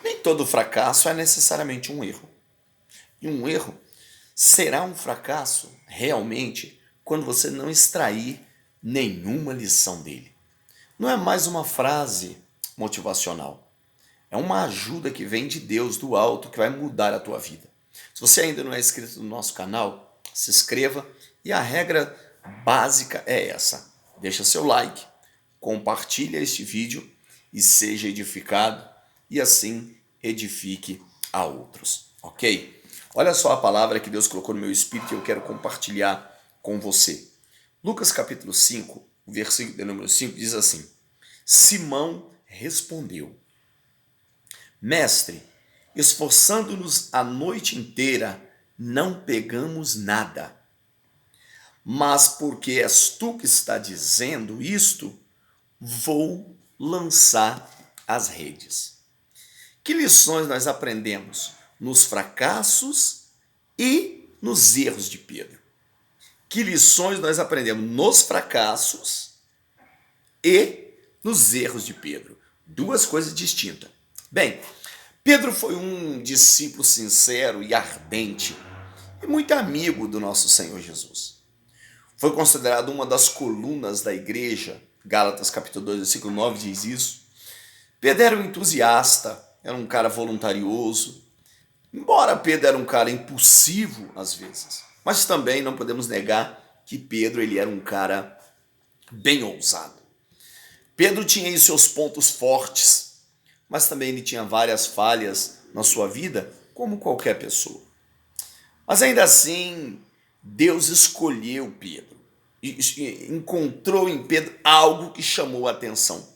Nem todo fracasso é necessariamente um erro. E um erro será um fracasso realmente quando você não extrair nenhuma lição dele. Não é mais uma frase motivacional. É uma ajuda que vem de Deus, do alto, que vai mudar a tua vida. Se você ainda não é inscrito no nosso canal, se inscreva e a regra básica é essa. Deixa seu like, compartilha este vídeo e seja edificado e assim edifique a outros, ok? Olha só a palavra que Deus colocou no meu espírito e eu quero compartilhar com você. Lucas capítulo 5, versículo de número 5 diz assim: Simão respondeu: Mestre, esforçando-nos a noite inteira, não pegamos nada. Mas porque és tu que está dizendo isto, vou lançar as redes. Que lições nós aprendemos nos fracassos e nos erros de Pedro? Que lições nós aprendemos nos fracassos e nos erros de Pedro? Duas coisas distintas. Bem, Pedro foi um discípulo sincero e ardente e muito amigo do nosso Senhor Jesus. Foi considerado uma das colunas da igreja. Gálatas capítulo 2, versículo 9 diz isso. Pedro era um entusiasta, era um cara voluntarioso. Embora Pedro era um cara impulsivo às vezes, mas também não podemos negar que Pedro ele era um cara bem ousado. Pedro tinha aí seus pontos fortes, mas também ele tinha várias falhas na sua vida, como qualquer pessoa. Mas ainda assim, Deus escolheu Pedro e encontrou em Pedro algo que chamou a atenção.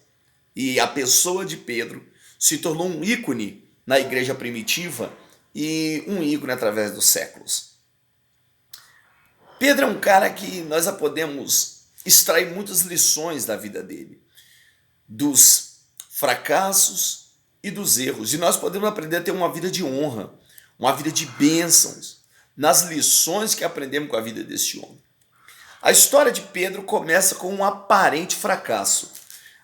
E a pessoa de Pedro se tornou um ícone na igreja primitiva e um ícone através dos séculos. Pedro é um cara que nós já podemos extrair muitas lições da vida dele, dos fracassos e dos erros. E nós podemos aprender a ter uma vida de honra, uma vida de bênçãos, nas lições que aprendemos com a vida desse homem. A história de Pedro começa com um aparente fracasso.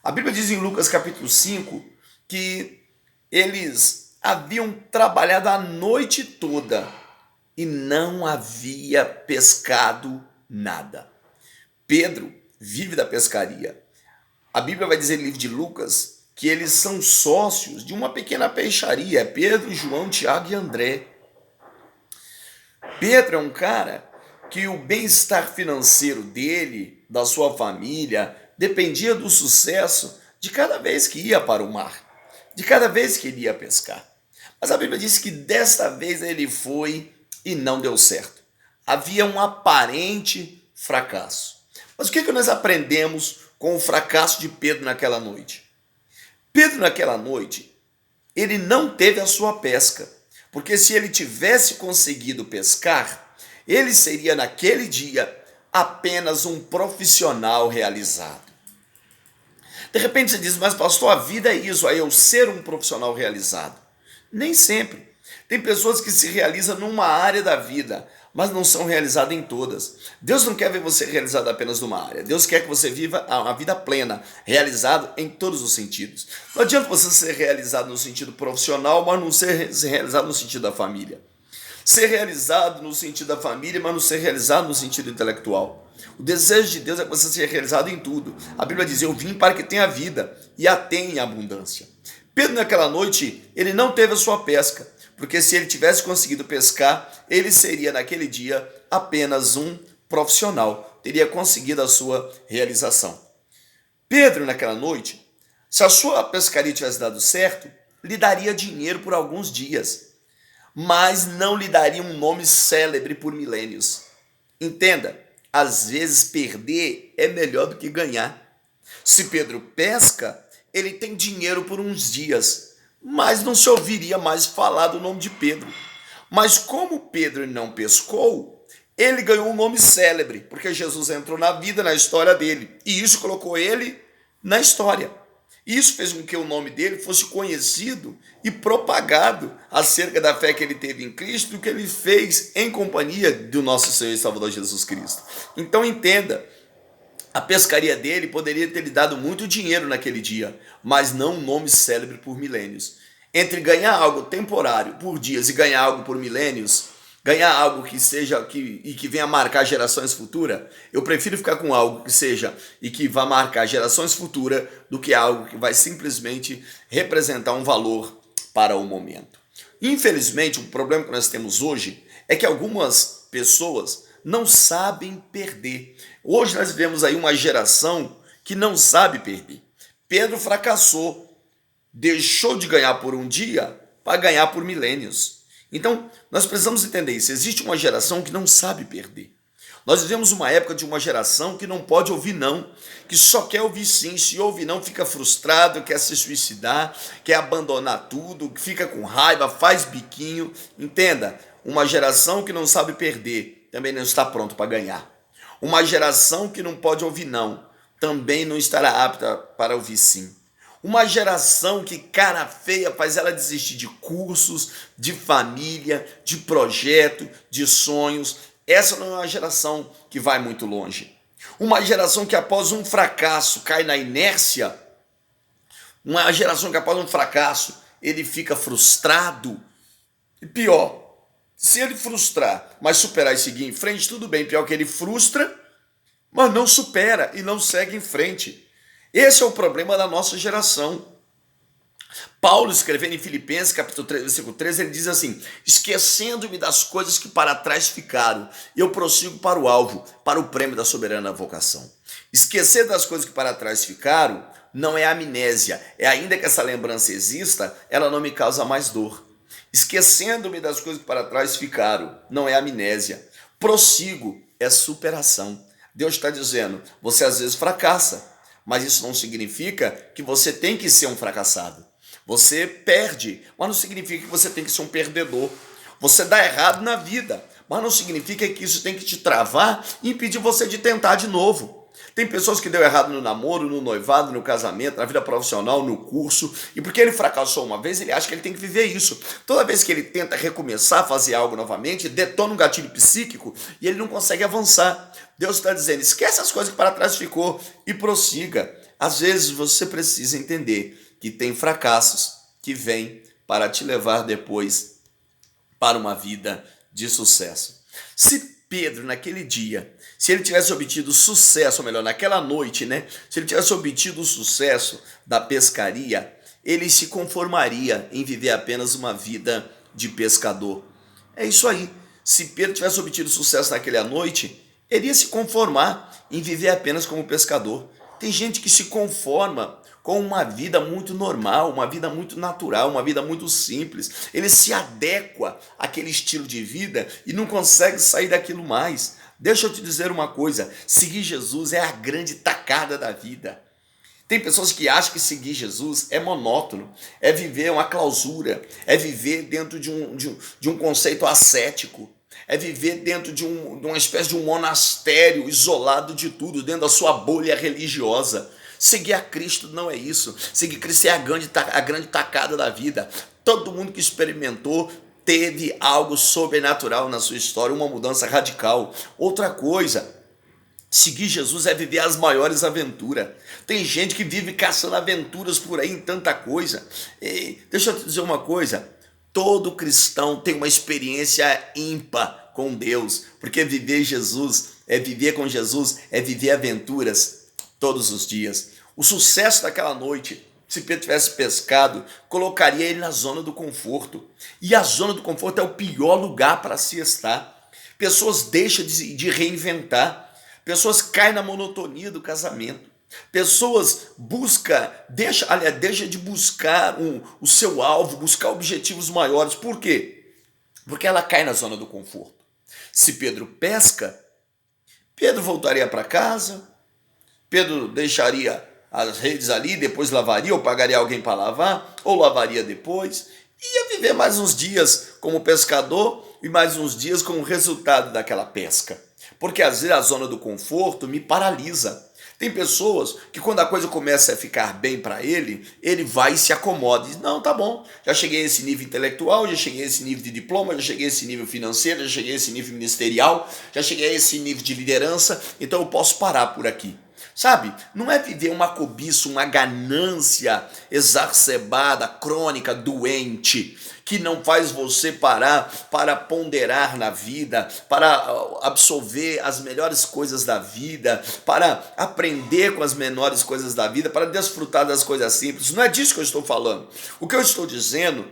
A Bíblia diz em Lucas capítulo 5 que eles haviam trabalhado a noite toda e não havia pescado nada. Pedro vive da pescaria. A Bíblia vai dizer no livro de Lucas que eles são sócios de uma pequena peixaria. É Pedro, João, Tiago e André. Pedro é um cara que o bem-estar financeiro dele, da sua família, dependia do sucesso de cada vez que ia para o mar, de cada vez que ele ia pescar. Mas a Bíblia diz que desta vez ele foi e não deu certo. Havia um aparente fracasso. Mas o que nós aprendemos com o fracasso de Pedro naquela noite? Pedro naquela noite, ele não teve a sua pesca, porque se ele tivesse conseguido pescar, ele seria naquele dia apenas um profissional realizado. De repente você diz, mas pastor, a vida é isso, é eu ser um profissional realizado. Nem sempre. Tem pessoas que se realizam numa área da vida, mas não são realizadas em todas. Deus não quer ver você realizado apenas numa área. Deus quer que você viva uma vida plena, realizado em todos os sentidos. Não adianta você ser realizado no sentido profissional, mas não ser realizado no sentido da família. Ser realizado no sentido da família, mas não ser realizado no sentido intelectual. O desejo de Deus é que você seja realizado em tudo. A Bíblia diz, eu vim para que tenha vida e a tenha em abundância. Pedro naquela noite, ele não teve a sua pesca, porque se ele tivesse conseguido pescar, ele seria naquele dia apenas um profissional, teria conseguido a sua realização. Pedro naquela noite, se a sua pescaria tivesse dado certo, lhe daria dinheiro por alguns dias, mas não lhe daria um nome célebre por milênios. Entenda, às vezes perder é melhor do que ganhar. Se Pedro pesca, ele tem dinheiro por uns dias, mas não se ouviria mais falar do nome de Pedro. Mas como Pedro não pescou, ele ganhou um nome célebre, porque Jesus entrou na vida, na história dele, e isso colocou ele na história. Isso fez com que o nome dele fosse conhecido e propagado acerca da fé que ele teve em Cristo e o que ele fez em companhia do nosso Senhor e Salvador Jesus Cristo. Então entenda, a pescaria dele poderia ter lhe dado muito dinheiro naquele dia, mas não um nome célebre por milênios. Entre ganhar algo temporário por dias e ganhar algo por milênios, ganhar algo que seja e que venha marcar gerações futuras, eu prefiro ficar com algo que seja e que vá marcar gerações futuras do que algo que vai simplesmente representar um valor para o momento. Infelizmente, o problema que nós temos hoje é que algumas pessoas não sabem perder. Hoje nós vivemos aí uma geração que não sabe perder. Pedro fracassou, deixou de ganhar por um dia para ganhar por milênios. Então, nós precisamos entender isso. Existe uma geração que não sabe perder. Nós vivemos uma época de uma geração que não pode ouvir não, que só quer ouvir sim. Se ouve não, fica frustrado, quer se suicidar, quer abandonar tudo, fica com raiva, faz biquinho. Entenda, uma geração que não sabe perder também não está pronto para ganhar. Uma geração que não pode ouvir não também não estará apta para ouvir sim. Uma geração que cara feia faz ela desistir de cursos, de família, de projeto, de sonhos. Essa não é uma geração que vai muito longe. Uma geração que após um fracasso cai na inércia. Uma geração que após um fracasso ele fica frustrado. E pior, se ele frustrar, mas superar e seguir em frente, tudo bem. Pior que ele frustra, mas não supera e não segue em frente. Esse é o problema da nossa geração. Paulo, escrevendo em Filipenses, capítulo 3, versículo 13, ele diz assim: esquecendo-me das coisas que para trás ficaram, eu prossigo para o alvo, para o prêmio da soberana vocação. Esquecer das coisas que para trás ficaram não é amnésia, é ainda que essa lembrança exista, ela não me causa mais dor. Esquecendo-me das coisas que para trás ficaram, não é amnésia. Prossigo, é superação. Deus está dizendo, você às vezes fracassa, mas isso não significa que você tem que ser um fracassado. Você perde, mas não significa que você tem que ser um perdedor. Você dá errado na vida, mas não significa que isso tem que te travar e impedir você de tentar de novo. Tem pessoas que deu errado no namoro, no noivado, no casamento, na vida profissional, no curso, e porque ele fracassou uma vez, ele acha que ele tem que viver isso. Toda vez que ele tenta recomeçar, fazer algo novamente, detona um gatilho psíquico e ele não consegue avançar. Deus está dizendo, esquece as coisas que para trás ficou e prossiga. Às vezes você precisa entender que tem fracassos que vêm para te levar depois para uma vida de sucesso. Se Pedro, naquele dia, se ele tivesse obtido sucesso, ou melhor, naquela noite, se ele tivesse obtido o sucesso da pescaria, ele se conformaria em viver apenas uma vida de pescador. É isso aí. Se Pedro tivesse obtido sucesso naquela noite, ele ia se conformar em viver apenas como pescador. Tem gente que se conforma com uma vida muito normal, uma vida muito natural, uma vida muito simples. Ele se adequa àquele estilo de vida e não consegue sair daquilo mais. Deixa eu te dizer uma coisa, seguir Jesus é a grande tacada da vida. Tem pessoas que acham que seguir Jesus é monótono, é viver uma clausura, é viver dentro de um conceito ascético, é viver dentro de uma espécie de um monastério isolado de tudo, dentro da sua bolha religiosa. Seguir a Cristo não é isso. Seguir Cristo é a grande tacada da vida. Todo mundo que experimentou teve algo sobrenatural na sua história, uma mudança radical. Outra coisa, seguir Jesus é viver as maiores aventuras. Tem gente que vive caçando aventuras por aí em tanta coisa. E deixa eu te dizer uma coisa, todo cristão tem uma experiência ímpar com Deus, porque viver Jesus, viver com Jesus, é viver aventuras todos os dias. O sucesso daquela noite, se Pedro tivesse pescado, colocaria ele na zona do conforto. E a zona do conforto é o pior lugar para se estar. Pessoas deixam de reinventar. Pessoas caem na monotonia do casamento. Pessoas deixa de buscar o seu alvo, buscar objetivos maiores. Por quê? Porque ela cai na zona do conforto. Se Pedro pesca, Pedro voltaria para casa, Pedro deixaria as redes ali, depois lavaria, ou pagaria alguém para lavar, ou lavaria depois. Ia viver mais uns dias como pescador e mais uns dias como resultado daquela pesca. Porque às vezes a zona do conforto me paralisa. Tem pessoas que quando a coisa começa a ficar bem para ele vai e se acomoda. Diz, não, tá bom, já cheguei a esse nível intelectual, já cheguei a esse nível de diploma, já cheguei a esse nível financeiro, já cheguei a esse nível ministerial, já cheguei a esse nível de liderança, então eu posso parar por aqui. Sabe? Não é viver uma cobiça, uma ganância exacerbada, crônica, doente, que não faz você parar para ponderar na vida, para absorver as melhores coisas da vida, para aprender com as menores coisas da vida, para desfrutar das coisas simples. Não é disso que eu estou falando. O que eu estou dizendo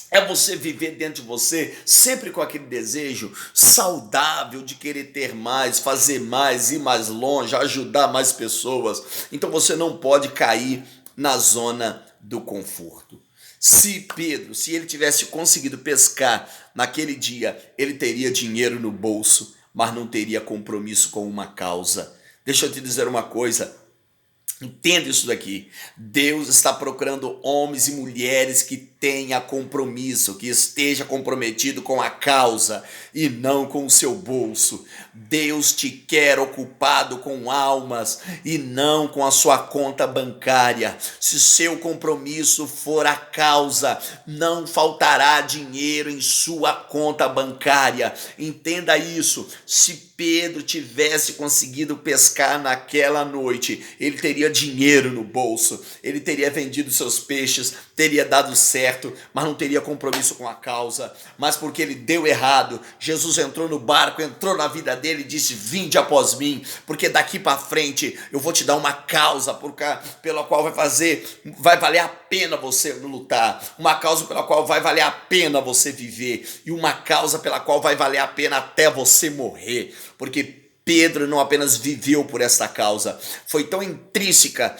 é você viver dentro de você sempre com aquele desejo saudável de querer ter mais, fazer mais, ir mais longe, ajudar mais pessoas. Então você não pode cair na zona do conforto. Se Pedro, se ele tivesse conseguido pescar naquele dia, ele teria dinheiro no bolso, mas não teria compromisso com uma causa. Deixa eu te dizer uma coisa. Entenda isso daqui. Deus está procurando homens e mulheres que tenha compromisso, que esteja comprometido com a causa e não com o seu bolso. Deus te quer ocupado com almas e não com a sua conta bancária. Se seu compromisso for a causa, não faltará dinheiro em sua conta bancária. Entenda isso. Se Pedro tivesse conseguido pescar naquela noite, ele teria dinheiro no bolso, ele teria vendido seus peixes, teria dado certo, mas não teria compromisso com a causa. Mas porque ele deu errado, Jesus entrou no barco, entrou na vida dele e disse: vinde após mim, porque daqui para frente eu vou te dar uma causa pela qual vai valer a pena você lutar, uma causa pela qual vai valer a pena você viver, e uma causa pela qual vai valer a pena até você morrer. Porque Pedro não apenas viveu por esta causa, foi tão intrínseca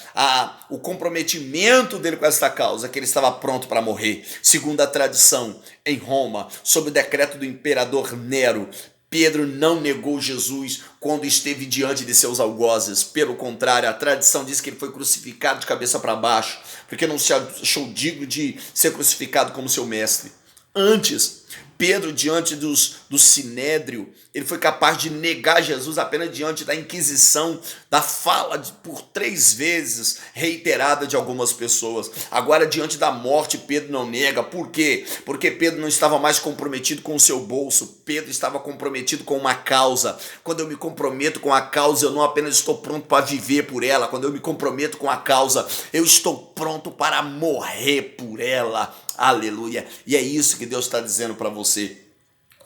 o comprometimento dele com esta causa que ele estava pronto para morrer. Segundo a tradição, em Roma, sob o decreto do imperador Nero, Pedro não negou Jesus quando esteve diante de seus algozes. Pelo contrário, a tradição diz que ele foi crucificado de cabeça para baixo, porque não se achou digno de ser crucificado como seu mestre. Antes, Pedro, diante do sinédrio, ele foi capaz de negar Jesus apenas diante da inquisição, da fala por 3 vezes reiterada de algumas pessoas. Agora, diante da morte, Pedro não nega. Por quê? Porque Pedro não estava mais comprometido com o seu bolso. Pedro estava comprometido com uma causa. Quando eu me comprometo com a causa, eu não apenas estou pronto para viver por ela. Quando eu me comprometo com a causa, eu estou pronto para morrer por ela. Aleluia. E é isso que Deus está dizendo para você.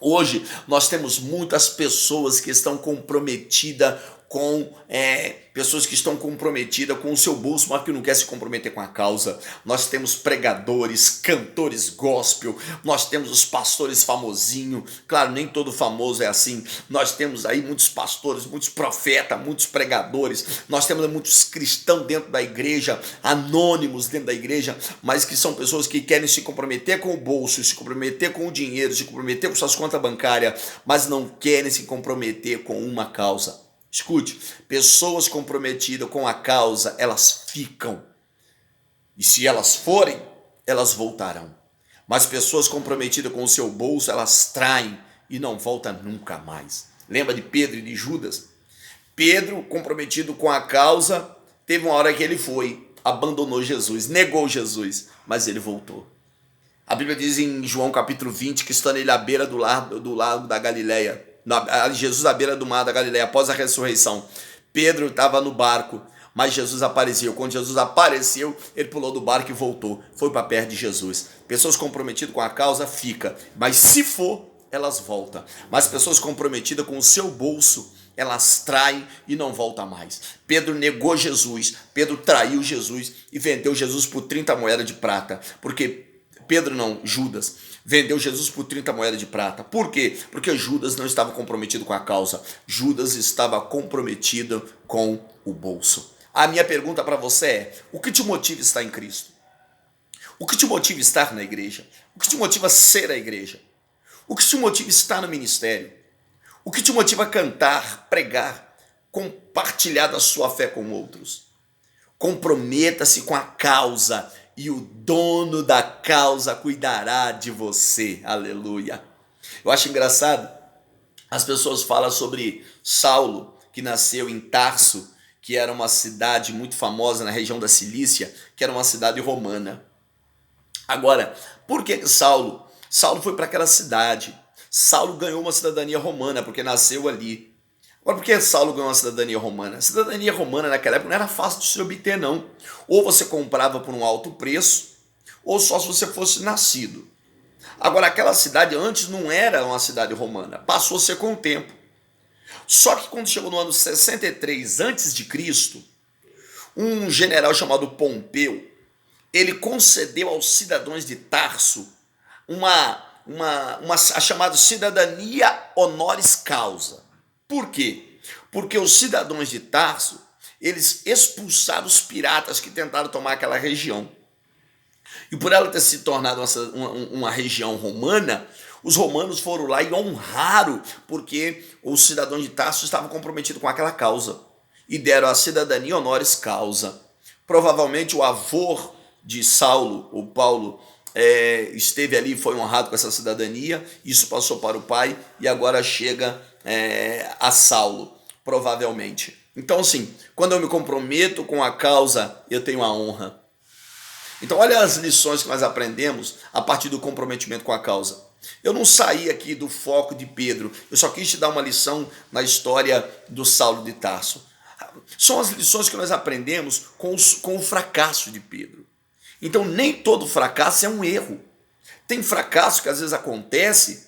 Hoje nós temos muitas pessoas que estão comprometidas com o seu bolso, mas que não quer se comprometer com a causa. Nós temos pregadores, cantores gospel, nós temos os pastores famosinhos. Claro, nem todo famoso é assim. Nós temos aí muitos pastores, muitos profetas, muitos pregadores. Nós temos muitos cristãos dentro da igreja, anônimos dentro da igreja, mas que são pessoas que querem se comprometer com o bolso, se comprometer com o dinheiro, se comprometer com suas contas bancárias, mas não querem se comprometer com uma causa. Escute, pessoas comprometidas com a causa, elas ficam. E se elas forem, elas voltarão. Mas pessoas comprometidas com o seu bolso, elas traem e não voltam nunca mais. Lembra de Pedro e de Judas? Pedro, comprometido com a causa, teve uma hora que ele abandonou Jesus, negou Jesus, mas ele voltou. A Bíblia diz em João capítulo 20 que estando ele à beira do lago da Galileia, Jesus à beira do mar da Galileia, após a ressurreição, Pedro estava no barco, mas Jesus apareceu. Quando Jesus apareceu, ele pulou do barco e voltou, foi para perto de Jesus. Pessoas comprometidas com a causa ficam, mas se for, elas voltam. Mas pessoas comprometidas com o seu bolso, elas traem e não voltam mais. Pedro negou Jesus, Pedro traiu Jesus e vendeu Jesus por 30 moedas de prata, Judas vendeu Jesus por 30 moedas de prata. Por quê? Porque Judas não estava comprometido com a causa. Judas estava comprometido com o bolso. A minha pergunta para você é: o que te motiva a estar em Cristo? O que te motiva a estar na igreja? O que te motiva a ser a igreja? O que te motiva a estar no ministério? O que te motiva a cantar, pregar, compartilhar da sua fé com outros? Comprometa-se com a causa e o dono da causa cuidará de você. Aleluia. Eu acho engraçado, as pessoas falam sobre Saulo, que nasceu em Tarso, que era uma cidade muito famosa na região da Cilícia, que era uma cidade romana. Agora, por que Saulo foi para aquela cidade? Saulo ganhou uma cidadania romana porque nasceu ali. Agora, por que Saulo ganhou a cidadania romana? A cidadania romana naquela época não era fácil de se obter, não. Ou você comprava por um alto preço, ou só se você fosse nascido. Agora, aquela cidade antes não era uma cidade romana, passou a ser com o tempo. Só que quando chegou no ano 63 a.C., um general chamado Pompeu, ele concedeu aos cidadãos de Tarso a chamada cidadania honoris causa. Por quê? Porque os cidadãos de Tarso, eles expulsaram os piratas que tentaram tomar aquela região. E por ela ter se tornado uma região romana, os romanos foram lá e honraram, porque os cidadãos de Tarso estavam comprometidos com aquela causa. E deram a cidadania honoris causa. Provavelmente o avô de Saulo, o Paulo, esteve ali e foi honrado com essa cidadania. Isso passou para o pai e agora chega a Saulo, provavelmente. Então, assim, quando eu me comprometo com a causa, eu tenho a honra. Então, olha as lições que nós aprendemos a partir do comprometimento com a causa. Eu não saí aqui do foco de Pedro, eu só quis te dar uma lição na história do Saulo de Tarso. São as lições que nós aprendemos com o fracasso de Pedro. Então, nem todo fracasso é um erro. Tem fracasso que às vezes acontece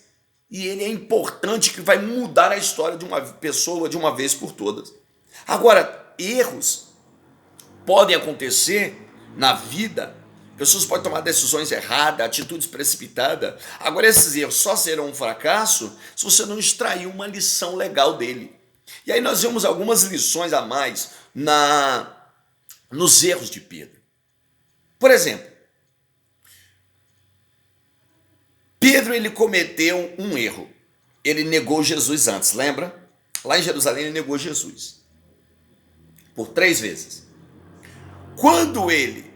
e ele é importante, que vai mudar a história de uma pessoa de uma vez por todas. Agora, erros podem acontecer na vida. Pessoas podem tomar decisões erradas, atitudes precipitadas. Agora, esses erros só serão um fracasso se você não extrair uma lição legal dele. E aí nós vemos algumas lições a mais nos erros de Pedro. Por exemplo, Pedro, ele cometeu um erro. Ele negou Jesus antes, lembra? Lá em Jerusalém ele negou Jesus. Por 3 vezes. Quando ele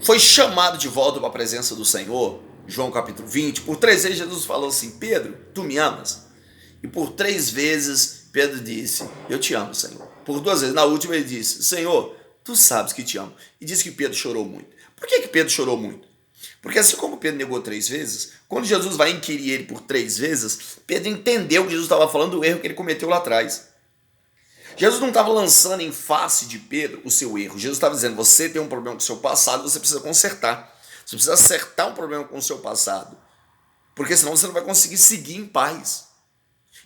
foi chamado de volta para a presença do Senhor, João capítulo 20, por 3 vezes Jesus falou assim: Pedro, tu me amas? E por 3 vezes Pedro disse: eu te amo, Senhor. Por 2 vezes, na última ele disse: Senhor, tu sabes que te amo. E disse que Pedro chorou muito. Por que Pedro chorou muito? Porque assim como Pedro negou 3 vezes, quando Jesus vai inquirir ele por 3 vezes, Pedro entendeu que Jesus estava falando do erro que ele cometeu lá atrás. Jesus não estava lançando em face de Pedro o seu erro. Jesus estava dizendo: você tem um problema com o seu passado, você precisa consertar. Você precisa acertar um problema com o seu passado. Porque senão você não vai conseguir seguir em paz.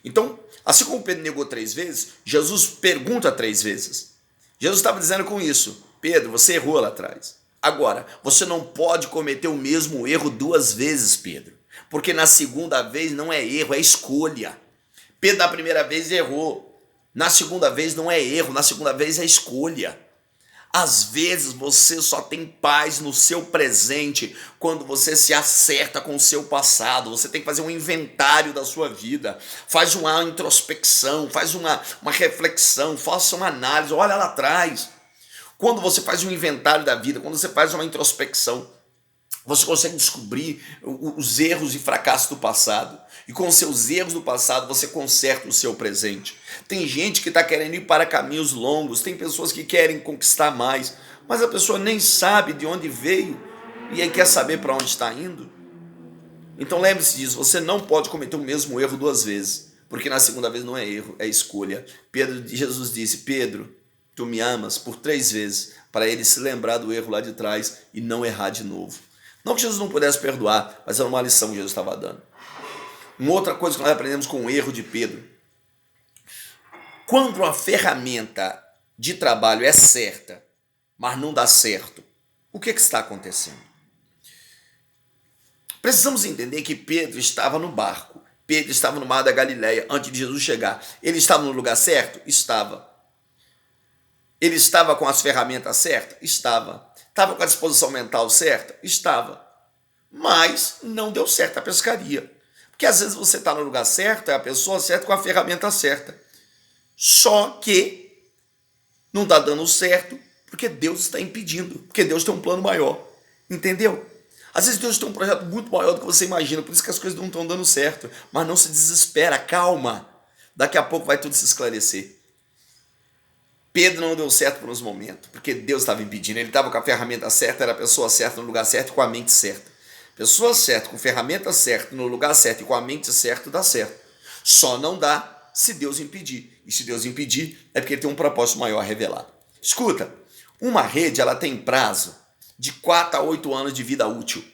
Então, assim como Pedro negou 3 vezes, Jesus pergunta 3 vezes. Jesus estava dizendo com isso: Pedro, você errou lá atrás. Agora, você não pode cometer o mesmo erro 2 vezes, Pedro. Porque na segunda vez não é erro, é escolha. Pedro na primeira vez errou. Na segunda vez não é erro, na segunda vez é escolha. Às vezes você só tem paz no seu presente quando você se acerta com o seu passado. Você tem que fazer um inventário da sua vida. Faz uma introspecção, faz uma reflexão, faça uma análise, olha lá atrás. Quando você faz um inventário da vida, quando você faz uma introspecção, você consegue descobrir os erros e fracassos do passado. E com os seus erros do passado, você conserta o seu presente. Tem gente que está querendo ir para caminhos longos, tem pessoas que querem conquistar mais, mas a pessoa nem sabe de onde veio e aí quer saber para onde está indo. Então lembre-se disso, você não pode cometer o mesmo erro 2 vezes, porque na segunda vez não é erro, é escolha. Jesus disse: Pedro, tu me amas, por 3 vezes, para ele se lembrar do erro lá de trás e não errar de novo. Não que Jesus não pudesse perdoar, mas era uma lição que Jesus estava dando. Uma outra coisa que nós aprendemos com o erro de Pedro: quando uma ferramenta de trabalho é certa, mas não dá certo, o que está acontecendo? Precisamos entender que Pedro estava no barco. Pedro estava no mar da Galileia antes de Jesus chegar. Ele estava no lugar certo? Estava. Ele estava com as ferramentas certas? Estava. Estava com a disposição mental certa? Estava. Mas não deu certo a pescaria. Porque às vezes você está no lugar certo, é a pessoa certa com a ferramenta certa. Só que não está dando certo porque Deus está impedindo. Porque Deus tem um plano maior. Entendeu? Às vezes Deus tem um projeto muito maior do que você imagina. Por isso que as coisas não estão dando certo. Mas não se desespera, calma. Daqui a pouco vai tudo se esclarecer. Pedro não deu certo por uns momentos, porque Deus estava impedindo. Ele estava com a ferramenta certa, era a pessoa certa no lugar certo e com a mente certa. Pessoa certa, com ferramenta certa, no lugar certo e com a mente certa, dá certo. Só não dá se Deus impedir. E se Deus impedir, é porque ele tem um propósito maior revelado. Escuta, uma rede ela tem prazo de 4 a 8 anos de vida útil.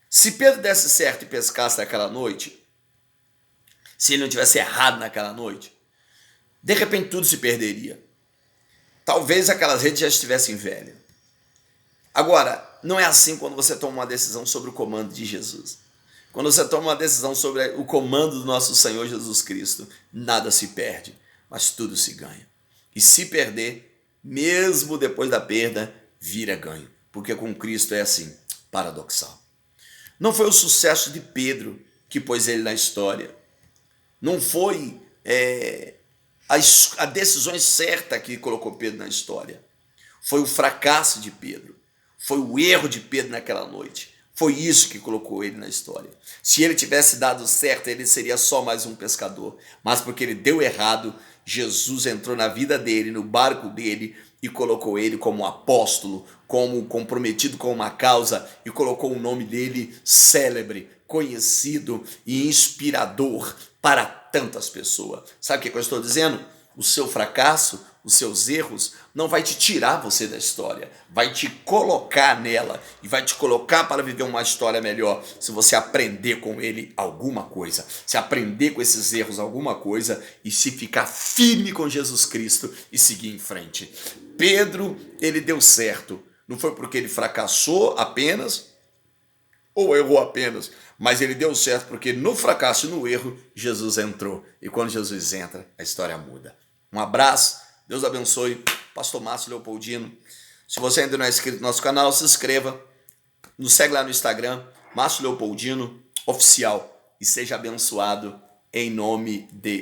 Se Pedro desse certo e pescasse naquela noite, se ele não tivesse errado naquela noite, de repente tudo se perderia. Talvez aquelas redes já estivessem velhas. Agora, não é assim quando você toma uma decisão sobre o comando de Jesus. Quando você toma uma decisão sobre o comando do nosso Senhor Jesus Cristo, nada se perde, mas tudo se ganha. E se perder, mesmo depois da perda, vira ganho. Porque com Cristo é assim, paradoxal. Não foi o sucesso de Pedro que pôs ele na história. Não foi a decisão certa que colocou Pedro na história. Foi o fracasso de Pedro. Foi o erro de Pedro naquela noite. Foi isso que colocou ele na história. Se ele tivesse dado certo, ele seria só mais um pescador. Mas porque ele deu errado, Jesus entrou na vida dele, no barco dele, e colocou ele como apóstolo, como comprometido com uma causa, e colocou o nome dele célebre, conhecido e inspirador para tantas pessoas. Sabe o que eu estou dizendo? O seu fracasso, os seus erros, não vai te tirar você da história, vai te colocar nela e vai te colocar para viver uma história melhor se você aprender com ele alguma coisa, se aprender com esses erros alguma coisa e se ficar firme com Jesus Cristo e seguir em frente. Pedro, ele deu certo, não foi porque ele fracassou apenas ou errou apenas, mas ele deu certo porque no fracasso e no erro, Jesus entrou. E quando Jesus entra, a história muda. Um abraço, Deus abençoe. Pastor Márcio Leopoldino. Se você ainda não é inscrito no nosso canal, se inscreva. Nos segue lá no Instagram, Márcio Leopoldino Oficial. E seja abençoado em nome de